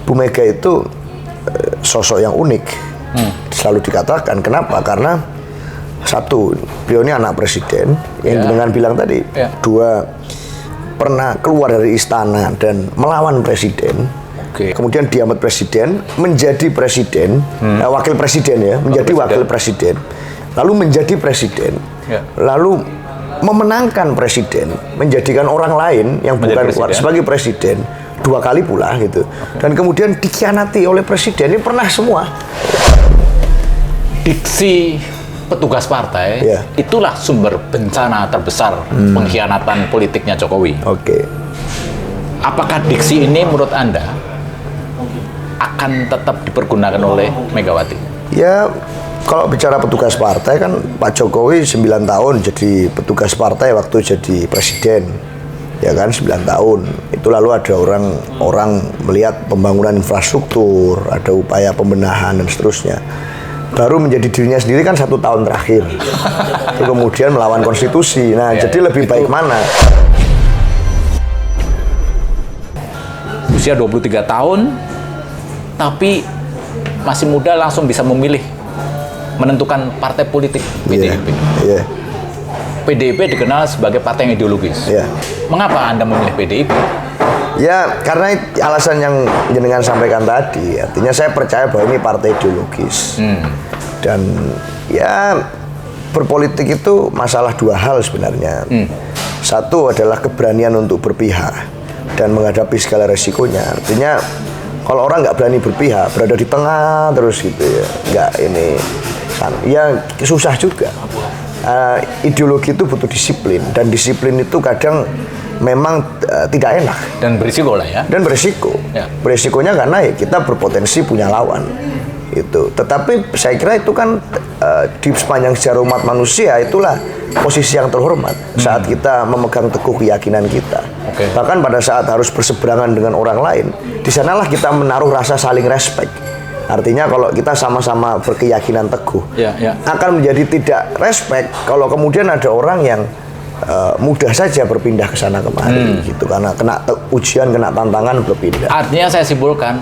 Bu Mega itu sosok yang unik. Selalu dikatakan. Kenapa? Karena satu, beliau ini anak presiden yang dengan bilang tadi. Dua, pernah keluar dari istana dan melawan presiden. Kemudian diamat presiden, menjadi presiden, wakil presiden ya, menjadi wakil presiden, lalu menjadi presiden, lalu memenangkan presiden, menjadikan orang lain yang bukan keluar sebagai presiden 2 kali pula gitu, dan kemudian dikhianati oleh presiden. Ini pernah semua. Diksi petugas partai itulah sumber bencana terbesar pengkhianatan politiknya Jokowi. Apakah diksi ini menurut Anda akan tetap dipergunakan oleh Megawati? Ya, kalau bicara petugas partai kan Pak Jokowi 9 tahun jadi petugas partai waktu jadi presiden. Ya kan, 9 tahun. Itu lalu ada orang melihat pembangunan infrastruktur, ada upaya pembenahan dan seterusnya. Baru menjadi dirinya sendiri kan 1 tahun terakhir. Kemudian melawan konstitusi. Nah, jadi lebih baik mana? Usia 23 tahun, tapi masih muda langsung bisa memilih, menentukan partai politik PDIP. PDIP dikenal sebagai partai yang ideologis. Mengapa Anda memilih PDIP? Ya, karena alasan yang jenengan sampaikan tadi. Artinya saya percaya bahwa ini partai ideologis. Dan ya, berpolitik itu masalah 2 hal sebenarnya. Satu adalah keberanian untuk berpihak dan menghadapi segala resikonya. Artinya kalau orang nggak berani berpihak, berada di tengah terus gitu ya, nggak ini kan, ya susah juga. Ideologi itu butuh disiplin, dan disiplin itu kadang memang tidak enak. Dan berisiko lah ya. Dan berisiko. Berisikonya karena ya kita berpotensi punya lawan. Itu. Tetapi saya kira itu kan di sepanjang sejarah umat manusia itulah posisi yang terhormat saat kita memegang teguh keyakinan kita. Bahkan pada saat harus berseberangan dengan orang lain, di sanalah kita menaruh rasa saling respect. Artinya kalau kita sama-sama berkeyakinan teguh, akan menjadi tidak respect kalau kemudian ada orang yang mudah saja berpindah ke sana kemari gitu, karena kena ujian, kena tantangan berpindah. Artinya saya simpulkan,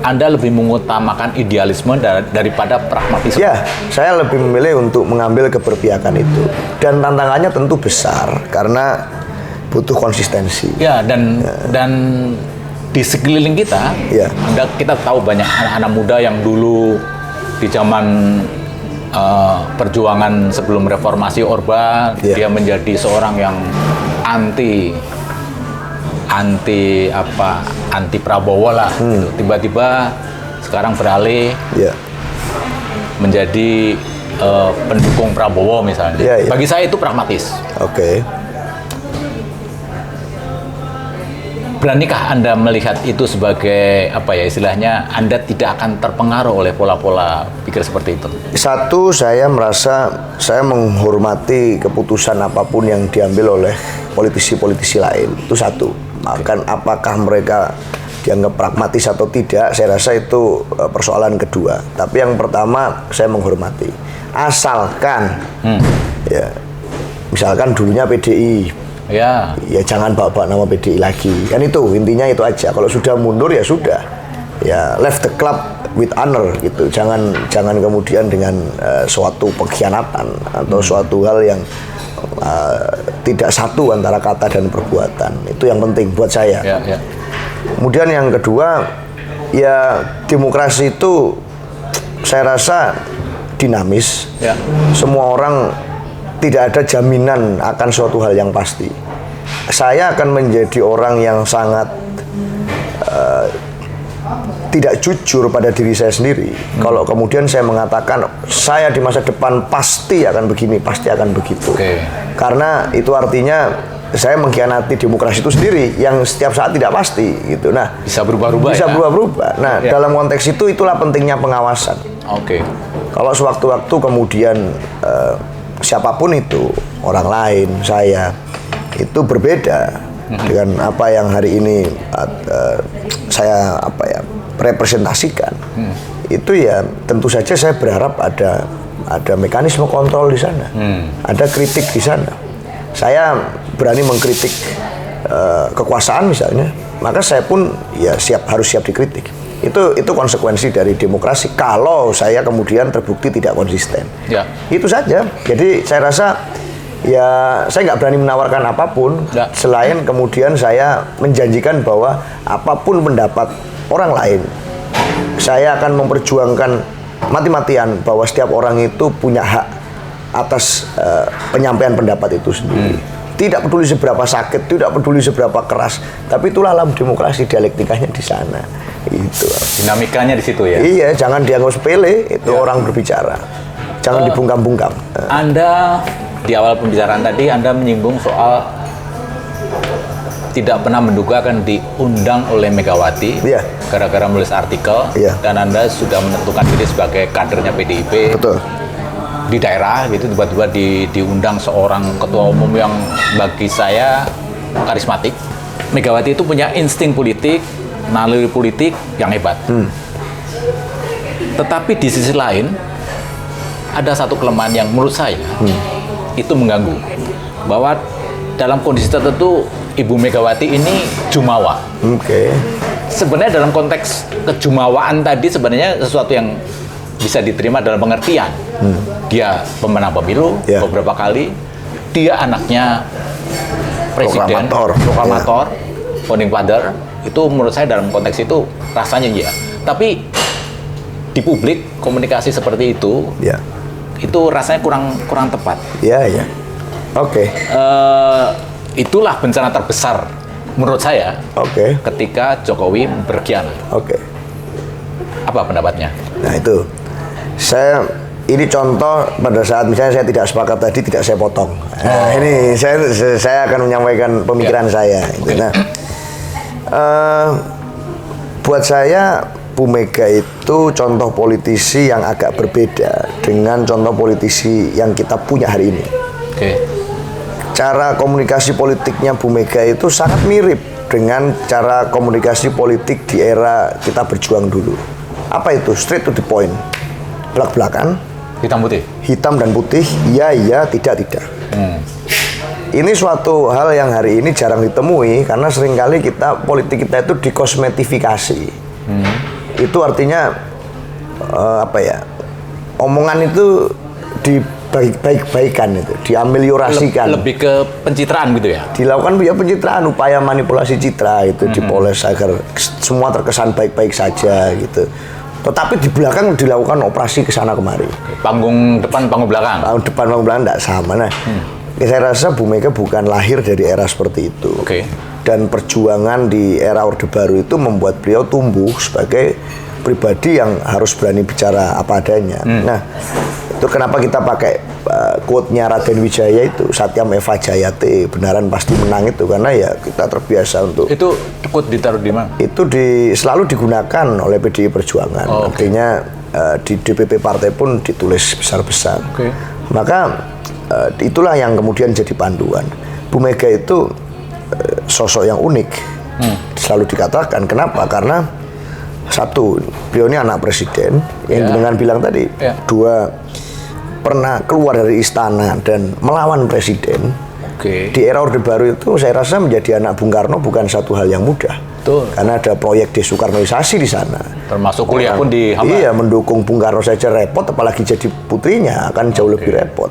Anda lebih mengutamakan idealisme daripada pragmatisme. Ya, saya lebih memilih untuk mengambil keberpihakan itu. Dan tantangannya tentu besar karena butuh konsistensi. Ya, dan di sekeliling kita, kita tahu banyak anak-anak muda yang dulu di zaman perjuangan sebelum reformasi Orba, dia menjadi seorang yang anti Prabowo lah. Tiba-tiba sekarang beralih menjadi pendukung Prabowo misalnya. Bagi saya itu pragmatis. Beranikah Anda melihat itu sebagai istilahnya Anda tidak akan terpengaruh oleh pola-pola pikir seperti itu? Satu, saya merasa saya menghormati keputusan apapun yang diambil oleh politisi-politisi lain. Itu satu. Makan apakah mereka dianggap pragmatis atau tidak, saya rasa itu persoalan kedua. Tapi yang pertama, saya menghormati. Asalkan, misalkan dulunya PDI, ya jangan bawa nama PDI lagi. Kan itu intinya itu aja. Kalau sudah mundur ya sudah. Ya left the club with honor gitu. Jangan kemudian dengan suatu pengkhianatan atau suatu hal yang tidak satu antara kata dan perbuatan. Itu yang penting buat saya. Kemudian yang kedua, ya demokrasi itu saya rasa dinamis. Semua orang tidak ada jaminan akan suatu hal yang pasti. Saya akan menjadi orang yang sangat tidak jujur pada diri saya sendiri. Kalau kemudian saya mengatakan saya di masa depan pasti akan begini, pasti akan begitu. Karena itu artinya saya mengkhianati demokrasi itu sendiri yang setiap saat tidak pasti gitu. Nah, bisa berubah-ubah. Bisa berubah-ubah. Nah, dalam konteks itu itulah pentingnya pengawasan. Kalau sewaktu-waktu kemudian siapapun itu, orang lain, saya itu berbeda dengan apa yang hari ini saya representasikan. Itu ya tentu saja saya berharap ada mekanisme kontrol di sana, ada kritik di sana. Saya berani mengkritik kekuasaan misalnya, maka saya pun ya harus siap dikritik. Itu konsekuensi dari demokrasi kalau saya kemudian terbukti tidak konsisten. Ya. Itu saja. Jadi saya rasa ya saya nggak berani menawarkan apapun selain kemudian saya menjanjikan bahwa apapun pendapat orang lain, saya akan memperjuangkan mati-matian bahwa setiap orang itu punya hak atas penyampaian pendapat itu sendiri. Tidak peduli seberapa sakit, tidak peduli seberapa keras, tapi itulah alam demokrasi, dialektikanya di sana. Itu dinamikanya di situ ya. Iya, jangan dianggap sepele, itu orang berbicara. Jangan dibungkam-bungkam. Anda di awal pembicaraan tadi Anda menyinggung soal tidak pernah menduga akan diundang oleh Megawati gara-gara menulis artikel dan Anda sudah menentukan diri sebagai kadernya PDIP. Betul. Di daerah gitu tiba-tiba diundang seorang ketua umum yang bagi saya karismatik. Megawati itu punya insting politik, naluri politik yang hebat. Tetapi di sisi lain ada satu kelemahan yang menurut saya itu mengganggu, bahwa dalam kondisi tertentu Ibu Megawati ini jumawa. Sebenarnya dalam konteks kejumawaan tadi sebenarnya sesuatu yang bisa diterima dalam pengertian dia pemenang pemilu beberapa kali, dia anaknya presiden, proklamator, founding father. Itu menurut saya dalam konteks itu rasanya ya. Tapi di publik komunikasi seperti itu, itu rasanya kurang tepat. Itulah bencana terbesar menurut saya. Ketika Jokowi berkhianat. Apa pendapatnya? Nah itu, ini contoh pada saat misalnya saya tidak sepakat tadi, tidak saya potong. Ini saya akan menyampaikan pemikiran saya. Nah, buat saya Bu Mega itu contoh politisi yang agak berbeda dengan contoh politisi yang kita punya hari ini. Cara komunikasi politiknya Bu Mega itu sangat mirip dengan cara komunikasi politik di era kita berjuang dulu. Apa itu? Straight to the point. Belak-belakan. Hitam putih? Hitam dan putih, iya, tidak. Ini suatu hal yang hari ini jarang ditemui karena seringkali politik kita itu dikosmetifikasi. Itu artinya omongan itu dibaik-baikan, itu diameliorasikan. Lebih ke pencitraan gitu ya? Dilakukan pencitraan, upaya manipulasi citra itu dipoles agar semua terkesan baik-baik saja gitu. Tetapi di belakang dilakukan operasi kesana kemari. Panggung depan, panggung belakang? Panggung depan, panggung belakang tidak sama. Nah, saya rasa Bu Mega bukan lahir dari era seperti itu. Dan perjuangan di era Orde Baru itu membuat beliau tumbuh sebagai pribadi yang harus berani bicara apa adanya. Nah, itu kenapa kita pakai quote-nya Raden Wijaya itu, Satyam Eva Jayate, benaran pasti menang itu, karena ya kita terbiasa untuk. Itu quote ditaruh di mana? Itu selalu digunakan oleh PDI Perjuangan. Artinya di DPP partai pun ditulis besar-besar. Maka itulah yang kemudian jadi panduan. Bu Mega itu sosok yang unik. Selalu dikatakan. Kenapa? Karena satu, beliau ini anak presiden yang dengan bilang tadi. Dua, pernah keluar dari istana dan melawan presiden. Di era Orde Baru itu saya rasa menjadi anak Bung Karno bukan satu hal yang mudah. Karena ada proyek desoekarnoisasi di sana. Termasuk kuliah pun dihambat. Iya, mendukung Bung Karno saja repot, apalagi jadi putrinya akan jauh lebih repot.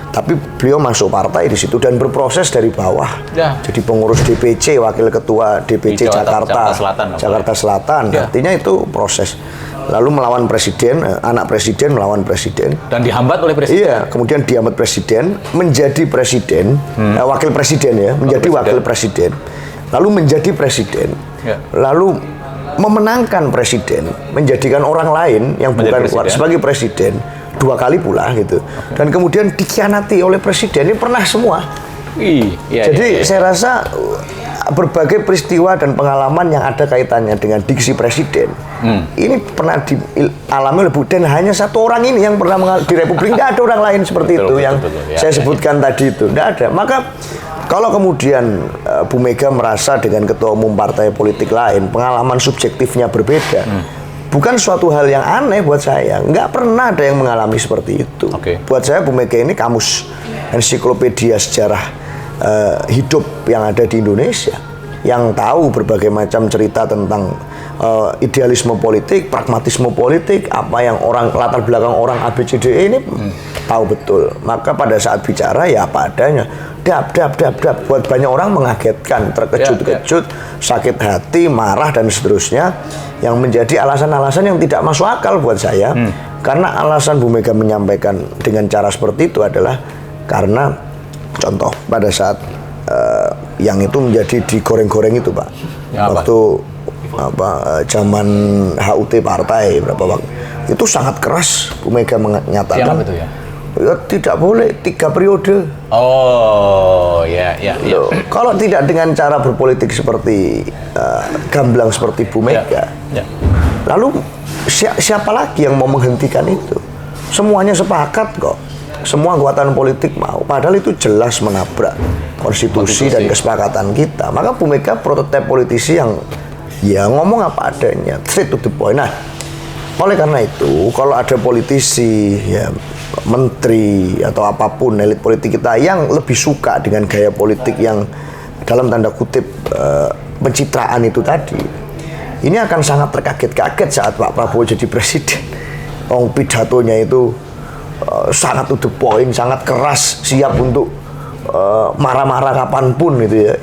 Tapi beliau masuk partai di situ dan berproses dari bawah. Jadi pengurus DPC, wakil ketua DPC Jakarta Selatan. Artinya itu proses. Lalu melawan presiden, anak presiden melawan presiden. Dan dihambat oleh presiden? Iya, kemudian dihambat presiden, menjadi presiden, wakil presiden ya, menjadi wakil presiden. Lalu menjadi presiden, lalu memenangkan presiden, menjadikan orang lain yang bukan sebagai presiden, 2 kali pula gitu. Dan kemudian dikhianati oleh presiden, ini pernah semua. Jadi saya rasa berbagai peristiwa dan pengalaman yang ada kaitannya dengan diksi presiden ini pernah dialami oleh dan hanya satu orang ini yang pernah di Republik, tidak ada orang lain seperti itu yang saya sebutkan tadi itu, tidak ada. Maka kalau kemudian Bu Mega merasa dengan ketua umum partai politik lain pengalaman subjektifnya berbeda, bukan suatu hal yang aneh buat saya. Nggak pernah ada yang mengalami seperti itu. Buat saya Bu Mega ini kamus ensiklopedia sejarah hidup yang ada di Indonesia, yang tahu berbagai macam cerita tentang idealisme politik, pragmatisme politik, apa yang orang latar belakang orang ABCDE ini tahu betul. Maka pada saat bicara ya apa adanya, dap, buat banyak orang mengagetkan, terkejut-kejut, sakit hati, marah dan seterusnya, yang menjadi alasan-alasan yang tidak masuk akal buat saya. Karena alasan Bu Mega menyampaikan dengan cara seperti itu adalah karena contoh pada saat yang itu menjadi digoreng-goreng itu Pak, waktu zaman HUT partai berapa waktu itu sangat keras Bu Mega menyatakan itu ya? Ya, tidak boleh 3 periode. Oh ya. Kalau tidak dengan cara berpolitik seperti gamblang seperti Bu Mega, lalu siapa lagi yang mau menghentikan itu? Semuanya sepakat kok. Semua kekuatan politik mau, padahal itu jelas menabrak konstitusi dan kesepakatan kita. Maka Bu Mega prototipe politisi yang ya ngomong apa adanya, straight to the point. Nah, oleh karena itu, kalau ada politisi, ya menteri atau apapun elit politik kita yang lebih suka dengan gaya politik yang dalam tanda kutip pencitraan itu tadi, ini akan sangat terkaget-kaget saat Pak Prabowo jadi presiden. Pidatonya itu sangat to the point, sangat keras, siap untuk marah-marah kapanpun gitu ya.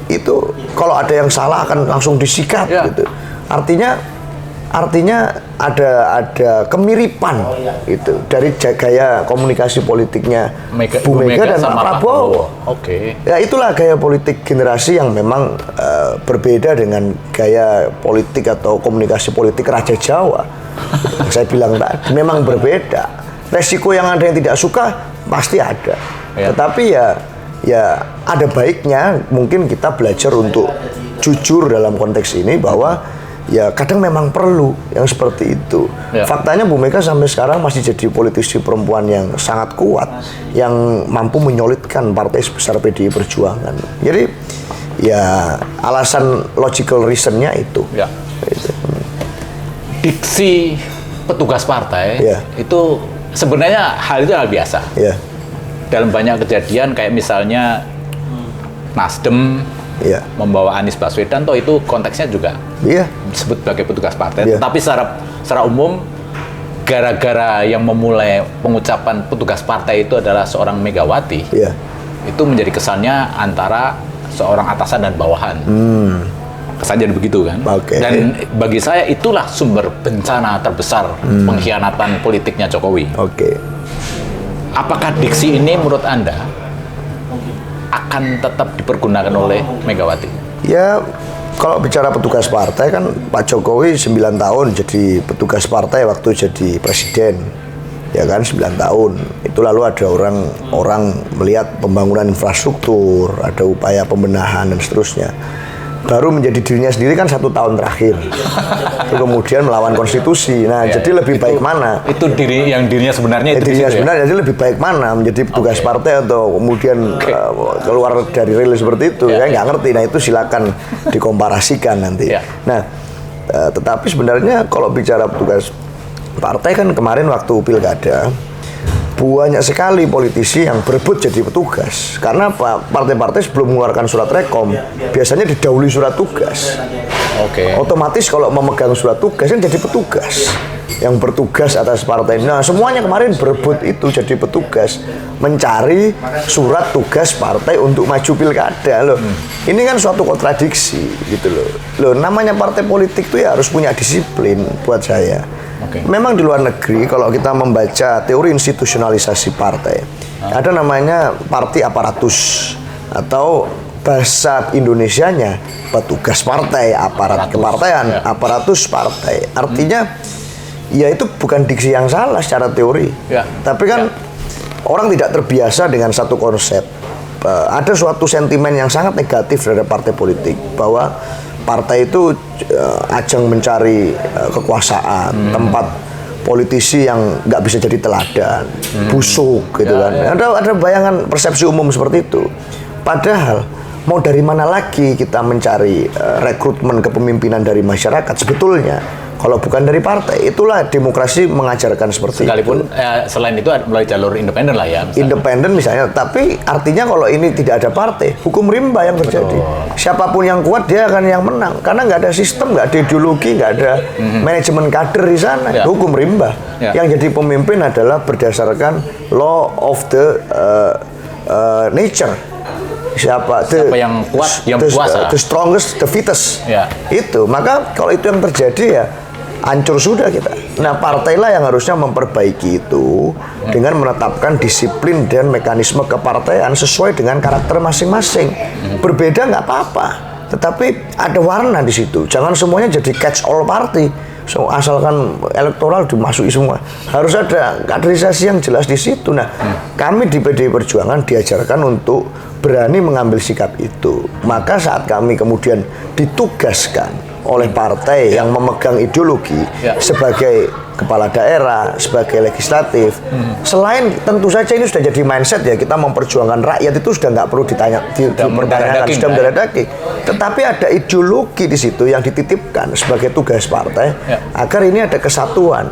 Itu kalau ada yang salah akan langsung disikat gitu. Artinya ada kemiripan itu dari gaya komunikasi politiknya Bu Mega dan Pak Prabowo. Oke. Ya itulah gaya politik generasi yang memang berbeda dengan gaya politik atau komunikasi politik Raja Jawa. Saya bilang tadi memang berbeda. Resiko yang ada yang tidak suka pasti ada. Tetapi ya ada baiknya mungkin kita belajar untuk jujur dalam konteks ini bahwa ya kadang memang perlu yang seperti itu. Faktanya Bu Mega sampai sekarang masih jadi politisi perempuan yang sangat kuat, yang mampu menyolidkan partai sebesar PDI Perjuangan. Jadi ya alasan logical reasonnya itu. Diksi petugas partai itu sebenarnya hal itu hal biasa. Dalam banyak kejadian kayak misalnya Nasdem membawa Anies Baswedan, toh itu konteksnya juga disebut sebagai petugas partai. Tetapi secara umum, gara-gara yang memulai pengucapan petugas partai itu adalah seorang Megawati, itu menjadi kesannya antara seorang atasan dan bawahan. Kesannya begitu kan. Dan bagi saya itulah sumber bencana terbesar pengkhianatan politiknya Jokowi. Apakah diksi ini menurut Anda akan tetap dipergunakan oleh Megawati? Ya, kalau bicara petugas partai kan Pak Jokowi 9 tahun jadi petugas partai waktu jadi presiden. Ya kan 9 tahun. Itu lalu ada orang melihat pembangunan infrastruktur, ada upaya pembenahan dan seterusnya. Baru menjadi dirinya sendiri kan 1 tahun terakhir. Itu kemudian melawan konstitusi. Nah, jadi lebih baik mana? Itu dirinya sebenarnya itu. Dirinya sebenarnya, jadi lebih baik mana menjadi petugas partai atau kemudian keluar dari rel seperti itu? Saya nggak ngerti. Nah, itu silakan dikomparasikan nanti. Nah, tetapi sebenarnya kalau bicara petugas partai kan kemarin waktu pilkada banyak sekali politisi yang berebut jadi petugas. Karena partai-partai sebelum mengeluarkan surat rekom biasanya didahului surat tugas. Otomatis kalau memegang surat tugas kan jadi petugas yang bertugas atas partai. Nah, semuanya kemarin berebut itu jadi petugas, mencari surat tugas partai untuk maju pilkada loh. Ini kan suatu kontradiksi gitu loh. Namanya partai politik tuh ya harus punya disiplin buat saya. Memang di luar negeri kalau kita membaca teori institusionalisasi partai, ada namanya parti aparatus atau bahasa Indonesianya petugas partai, aparat kepartaian, aparatus partai. Artinya ya itu bukan diksi yang salah secara teori. Tapi kan orang tidak terbiasa dengan satu konsep. Ada suatu sentimen yang sangat negatif terhadap partai politik bahwa partai itu ajang mencari kekuasaan, tempat politisi yang nggak bisa jadi teladan, busuk gitu kan. Ada bayangan persepsi umum seperti itu. Padahal mau dari mana lagi kita mencari rekrutmen kepemimpinan dari masyarakat? Sebetulnya kalau bukan dari partai. Itulah demokrasi mengajarkan seperti Sekalipun itu. Selain itu melalui jalur independen lah ya. Misalnya. Independen misalnya, tapi artinya kalau ini tidak ada partai, hukum rimba yang terjadi. Betul. Siapapun yang kuat dia akan yang menang, karena nggak ada sistem, nggak ada ideologi, nggak ada manajemen kader di sana. Ya. Hukum rimba. Ya. Yang jadi pemimpin adalah berdasarkan law of the nature. Siapa yang kuat, yang puasa. The strongest, the fittest. Ya. Itu. Maka kalau itu yang terjadi ya hancur sudah kita. Nah, partailah yang harusnya memperbaiki itu dengan menetapkan disiplin dan mekanisme kepartaian sesuai dengan karakter masing-masing. Berbeda nggak apa-apa, tetapi ada warna di situ. Jangan semuanya jadi catch all party. So, asalkan elektoral dimasuki semua. Harus ada kaderisasi yang jelas di situ. Nah, kami di PDI Perjuangan diajarkan untuk berani mengambil sikap itu. Maka saat kami kemudian ditugaskan oleh partai yang memegang ideologi sebagai kepala daerah, sebagai legislatif, selain tentu saja ini sudah jadi mindset ya, kita memperjuangkan rakyat itu sudah nggak perlu dipertanyakan, sudah mendarah daging. Tetapi ada ideologi di situ yang dititipkan sebagai tugas partai agar ini ada kesatuan.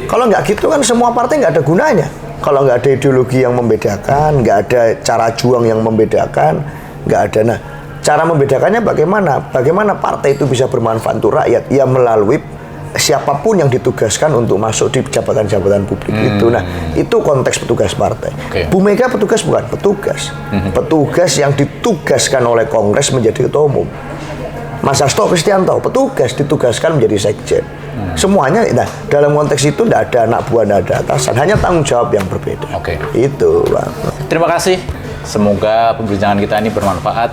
Kalau nggak gitu kan semua partai nggak ada gunanya. Kalau nggak ada ideologi yang membedakan, nggak ada cara juang yang membedakan, nggak ada. Nah, cara membedakannya bagaimana? Bagaimana partai itu bisa bermanfaat untuk rakyat? Ya melalui siapapun yang ditugaskan untuk masuk di jabatan-jabatan publik itu. Nah, itu konteks petugas partai. Bu Mega petugas bukan? Petugas. Petugas yang ditugaskan oleh Kongres menjadi ketua umum. Mas Hasto Kristianto petugas ditugaskan menjadi sekjen. Semuanya, nah dalam konteks itu tidak ada anak buah, tidak ada atasan, hanya tanggung jawab yang berbeda. Itu, Bang. Terima kasih. Semoga perbincangan kita ini bermanfaat.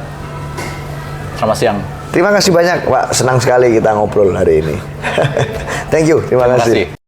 Selamat siang. Terima kasih banyak, Pak. Senang sekali kita ngobrol hari ini. Thank you. Terima kasih.